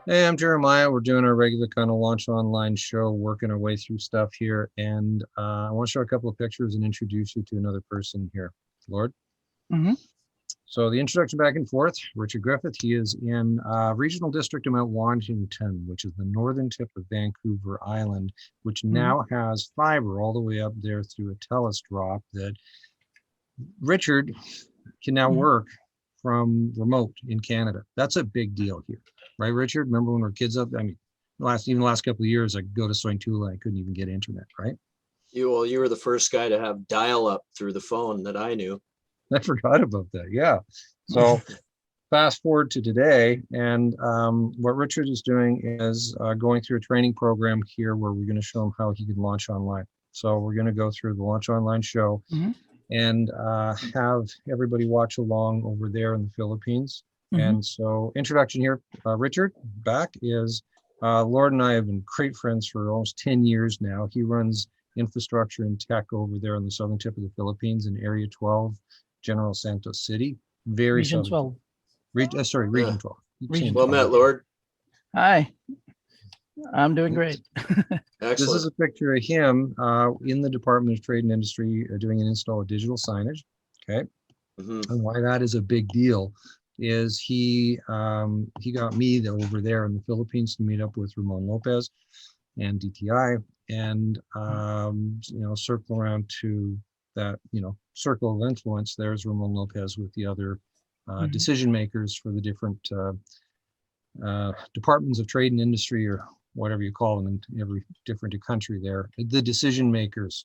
Hey, I'm Jeremiah. We're doing our regular kind of launch online show, working our way through stuff here. And I want to show a couple of pictures and introduce you to another person here. Lord. Hmm. So the introduction back and forth, Richard Griffith. He is in Regional District of Mount Washington, which is the northern tip of Vancouver Island, which Hmm. now has fiber all the way up there through a TELUS drop that Richard can now Hmm. work from remote in Canada. That's a big deal here, right, Richard? Remember when we were kids up? I mean, the last couple of years, I could go to Sointula, I couldn't even get internet, right? You were the first guy to have dial up through the phone that I knew. I forgot about that. Yeah. So fast forward to today, and what Richard is doing is going through a training program here where we're going to show him how he can launch online. So we're going to go through the launch online show Hmm. and have everybody watch along over there in the Philippines. Hmm. And so, introduction here, Richard back is Lord and I have been great friends for almost 10 years now. He runs infrastructure and tech over there on the southern tip of the Philippines in Area 12, General Santos City, very Region southern tip. 12. Sorry, Yeah. Region 12. Keep saying Region Well 12. met, 12. Lord. Hi, I'm doing great. This is Excellent. a picture of him in the Department of Trade and Industry doing an install of digital signage. Okay. Hmm. And why that is a big deal is he got me over there in the Philippines to meet up with Ramon Lopez and DTI and circle around to that circle of influence. There's Ramon Lopez with the other Hmm. decision makers for the different departments of trade and industry or whatever you call them in every different country there, the decision makers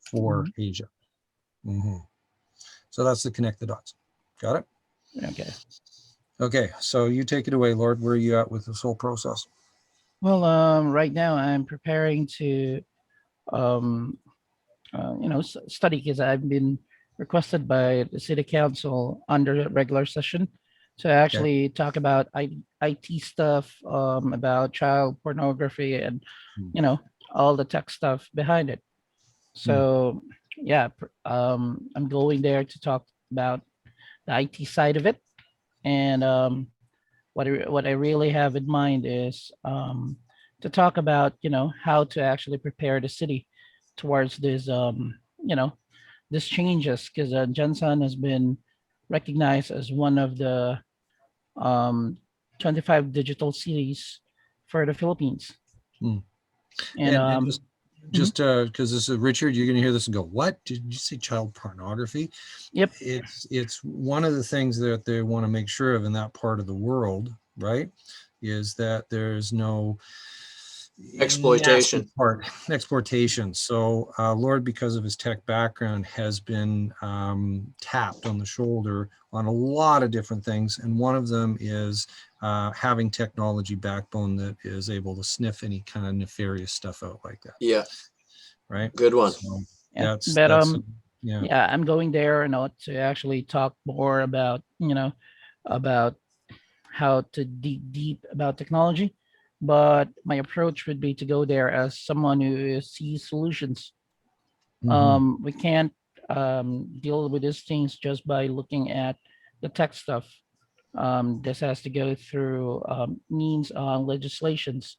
for Hmm. Asia. Mhm. So that's the connect the dots. Got it? Okay. Okay, so you take it away, Lord. Where are you at with this whole process? Well, right now I'm preparing to, um, study because I've been requested by the city council under a regular session to Okay. actually talk about IT stuff, about child pornography, and Hmm. you know all the tech stuff behind it. Hmm. So yeah, I'm going there to talk about the IT side of it, and what I really have in mind is to talk about how to actually prepare the city towards this this changes because Jensen has been recognized as one of the um, 25 digital cities for the Philippines, Hmm. and And just mhm. because this is Richard, you're going to hear this and go, "What did you say? Child pornography?" Yep. It's one of the things that they want to make sure of in that part of the world, right? Is that there's no nasty Exploitation. part exportation. So Lord, because of his tech background, has been tapped on the shoulder on a lot of different things, and one of them is having technology backbone that is able to sniff any kind of nefarious stuff out like that, Yeah, right? good one. So Yeah, that's but yeah. yeah, I'm going there, to actually talk more about about how to dig deep about technology. But my approach would be to go there as someone who sees solutions. Hmm. We can't deal with these things just by looking at the tech stuff. This has to go through means on legislations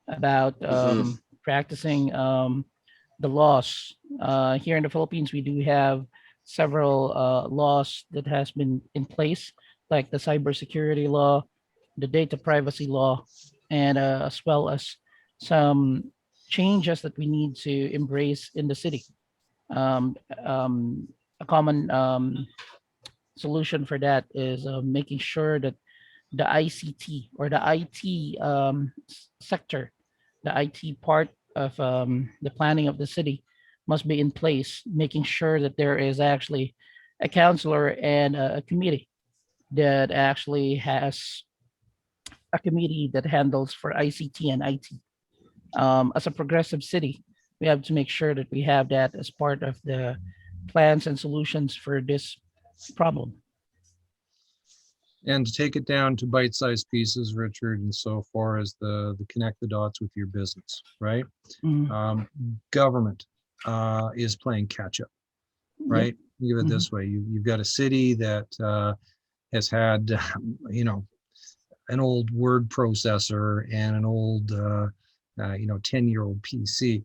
about Hmm. practicing the laws. Here in the Philippines, we do have several laws that has been in place, like the cybersecurity law, the data privacy law, and as well as some changes that we need to embrace in the city. Um, um, a common solution for that is making sure that the ICT or the IT sector, the IT part of the planning of the city must be in place, making sure that there is actually a counselor and a committee that actually has a committee that handles for ICT and IT. As a progressive city, we have to make sure that we have that as part of the plans and solutions for this problem. And to take it down to bite-sized pieces, Richard, and so far as the connect the dots with your business, right? Mm, Um, Government is playing catch up, yep. right? Think of it Hmm. this way: you've got a city that has had, you know, an old word processor and an old 10-year-old PC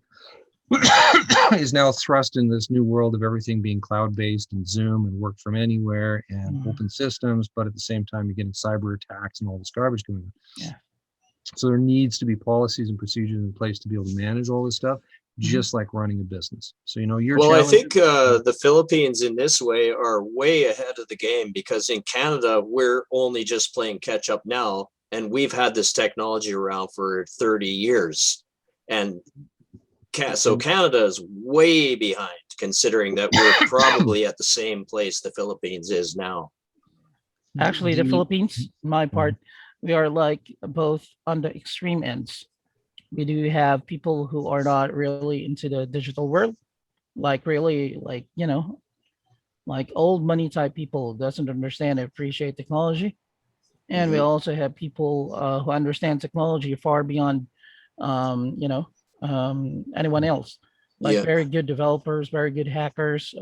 is now thrust in this new world of everything being cloud-based and Zoom and work from anywhere and open systems, but at the same time you're getting cyber attacks and all this garbage going on. Yeah. So there needs to be policies and procedures in place to be able to manage all this stuff, just like running a business. So your Well, I challenge- think the Philippines in this way are way ahead of the game, because in Canada, we're only just playing catch up now. And we've had this technology around for 30 years. And so Canada is way behind, considering that we're probably at the same place the Philippines is now. Actually, the Philippines, my part, we are like both on the extreme ends. We do have people who are not really into the digital world, like really like old money type people doesn't understand and appreciate technology. And we Mhm. also have people who understand technology far beyond, anyone else. Like Yeah. very good developers, very good hackers,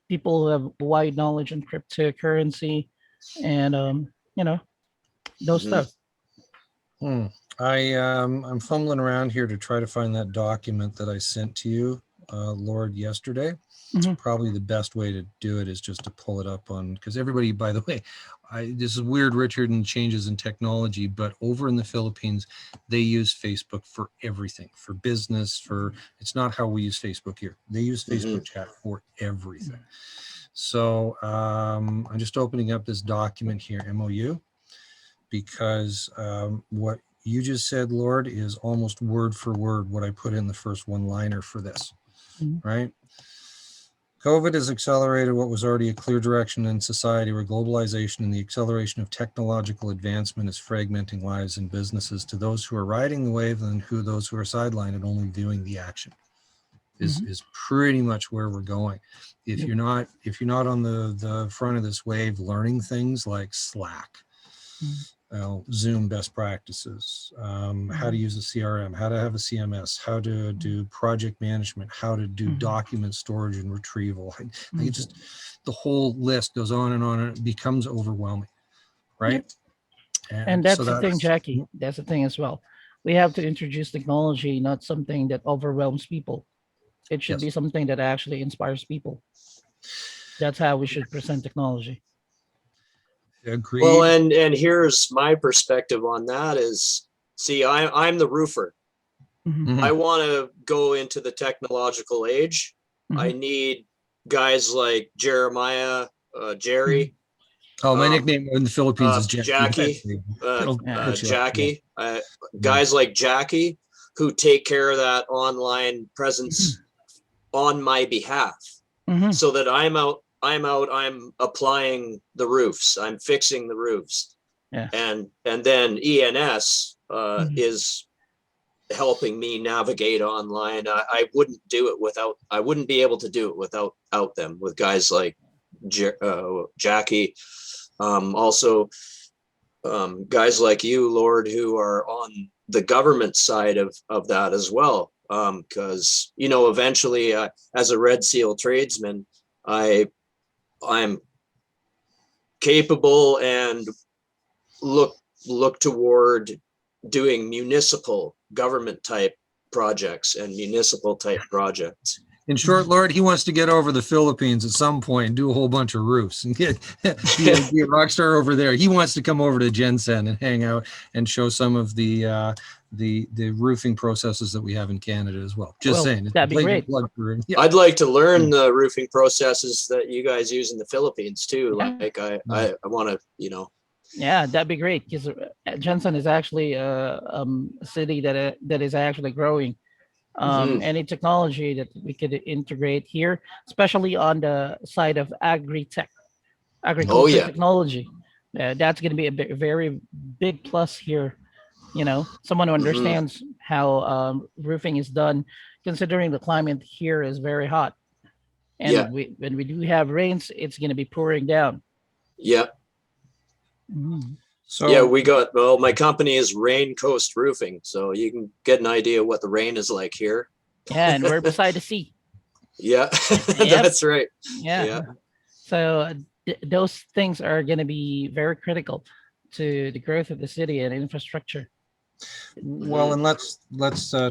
people who have wide knowledge in cryptocurrency, and those Mhm. stuff. I'm fumbling around here to try to find that document that I sent to you, Lord, yesterday. Mhm. Probably the best way to do it is just to pull it up on, because everybody, by the way, this is weird, Richard, and changes in technology, but over in the Philippines, they use Facebook for everything, for business, it's not how we use Facebook here. They use Facebook chat for everything. So I'm just opening up this document here, MOU, because what you just said, Lord, is almost word for word what I put in the first one-liner for this, right? COVID has accelerated what was already a clear direction in society, where globalization and the acceleration of technological advancement is fragmenting lives and businesses to those who are riding the wave and those who are sidelined and only viewing the action. Is pretty much where we're going. If you're not on the front of this wave, learning things like Slack, Zoom best practices, how to use a CRM, how to have a CMS, how to do project management, how to do document storage and retrieval. Like just the whole list goes on, and it becomes overwhelming, right? And that's the thing, Jackie. That's the thing as well. We have to introduce technology, not something that overwhelms people. It should be something that actually inspires people. That's how we should present technology. Agreed. Well, and here's my perspective on that is, see, I'm the roofer. I want to go into the technological age. I need guys like Jeremiah, Jerry. Oh, my nickname in the Philippines is Jackie. Jackie. Mm-hmm. Guys like Jackie, who take care of that online presence on my behalf, so that I'm applying the roofs, I'm fixing the roofs. And then ENS is helping me navigate online. I wouldn't be able to do it without them, with guys like Jackie. Also guys like you, Lord, who are on the government side of that as well. Because eventually, as a Red Seal tradesman, I'm capable and look toward doing municipal government type projects and municipal type projects. In short, Lord, he wants to get over the Philippines at some point and do a whole bunch of roofs and be a rock star over there. He wants to come over to Jensen and hang out and show some of the roofing processes that we have in Canada as well. Just saying. That'd be great. Yeah. I'd like to learn the roofing processes that you guys use in the Philippines too. Like I want to, Yeah, that'd be great, because Jensen is actually a city that is actually growing. Any technology that we could integrate here, especially on the side of agriculture technology, that's going to be a very big plus here. Someone who understands how roofing is done, considering the climate here is very hot, and when we do have rains, it's going to be pouring down. So my company is Rain Coast Roofing, so you can get an idea what the rain is like here. Yeah, and we're beside the sea. Yeah, that's right. Yeah. So those things are going to be very critical. to the growth of the city and infrastructure. Well, and let's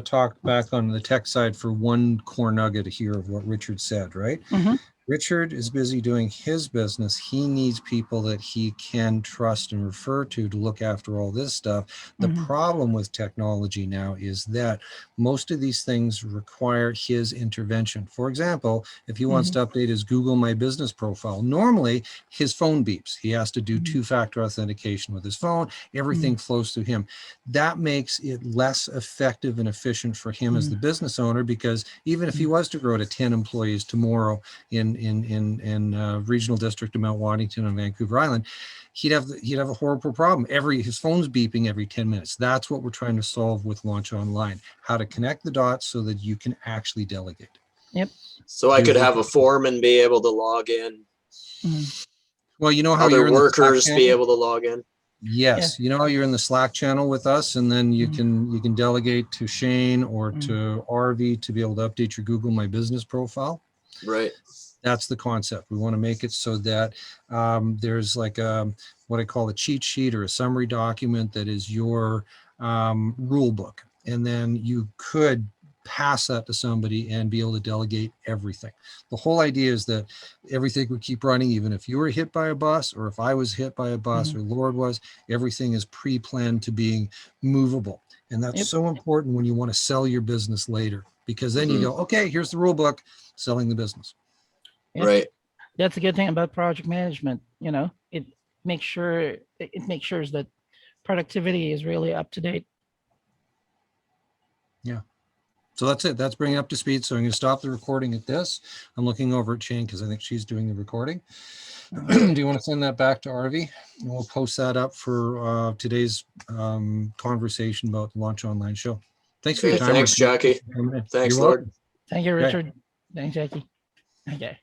talk back on the tech side for one core nugget here of what Richard said, right? Mhm. Richard is busy doing his business. He needs people that he can trust and refer to look after all this stuff. The Mhm. problem with technology now is that most of these things require his intervention. For example, if he wants to update his Google My Business profile, normally his phone beeps. He has to do Mhm. two-factor authentication with his phone. Everything flows through him. That makes it less effective and efficient for him as the business owner, because even if he was to grow to 10 employees tomorrow in regional district of Mount Waddington and Vancouver Island, he'd have a horrible problem. His phone's beeping every 10 minutes. That's what we're trying to solve with Launch Online, how to connect the dots so that you can actually delegate. Yep. So I could have a foreman be able to log in, Well, you know how you're other in the Slack workers be channel? able to log in. Yes, you know how you're in the Slack channel with us, and then you can delegate to Shane or to RV to be able to update your Google My Business profile. Right. That's the concept. We want to make it so that there's like what I call a cheat sheet or a summary document that is your rule book. And then you could pass that to somebody and be able to delegate everything. The whole idea is that everything would keep running, even if you were hit by a bus or if I was hit by a bus or Lord was, everything is pre-planned to being movable. And that's so important when you want to sell your business later, because then you go, okay, here's the rule book, selling the business. Yep. Right. That's a good thing about project management. It makes sure that productivity is really up to date. Yeah. So that's it. That's bringing up to speed. So I'm going to stop the recording at this. I'm looking over at Shane because I think she's doing the recording. Do you want to send that back to RV? And we'll post that up for today's conversation about the Launch Online show. Thanks for your Okay, time. thanks, Richard. Jackie. Thanks, You're Lord. welcome. Thank you, Okay. Richard. Thanks, Jackie. Okay.